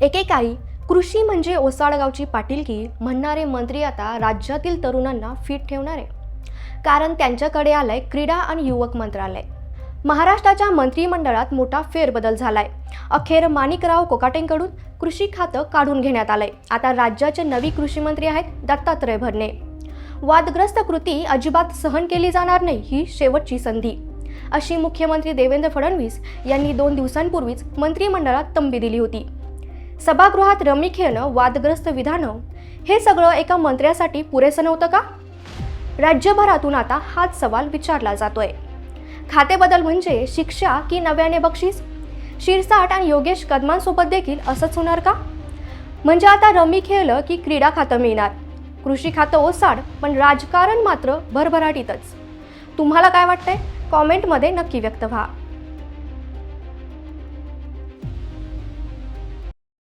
एकेकाळी कृषी म्हणजे ओसाडगावची पाटीलकी म्हणणारे मंत्री आता राज्यातील तरुणांना फिट ठेवणारे, कारण त्यांच्याकडे आलंय क्रीडा आणि युवक मंत्रालय. महाराष्ट्राच्या मंत्रिमंडळात मोठा फेरबदल झालाय. अखेर माणिकराव कोकाटेंकडून कृषी खातं काढून घेण्यात आलंय. आता राज्याचे नवी कृषी मंत्री आहेत दत्तात्रय भरणे. वादग्रस्त कृती अजिबात सहन केली जाणार नाही, ही शेवटची संधी, अशी मुख्यमंत्री देवेंद्र फडणवीस यांनी 2 दिवसांपूर्वीच मंत्रिमंडळात तंबी दिली होती. सभागृहात रमी खेळणं, वादग्रस्त विधानं, हे सगळं एका मंत्र्यासाठी पुरेसं नव्हतं का? राज्यभरातून आता हाच सवाल विचारला जातोय. खातेबदल म्हणजे शिक्षा की नव्याने बक्षीस? शिरसाट आणि योगेश कदमांसोबत देखील असंच होणार का? म्हणजे आता रमी खेळलं की क्रीडा खातं मिळणार, कृषी खातं ओसाड, पण राजकारण मात्र भरभराटीतच. तुम्हाला काय वाटतंय? कॉमेंटमध्ये नक्की व्यक्त व्हा.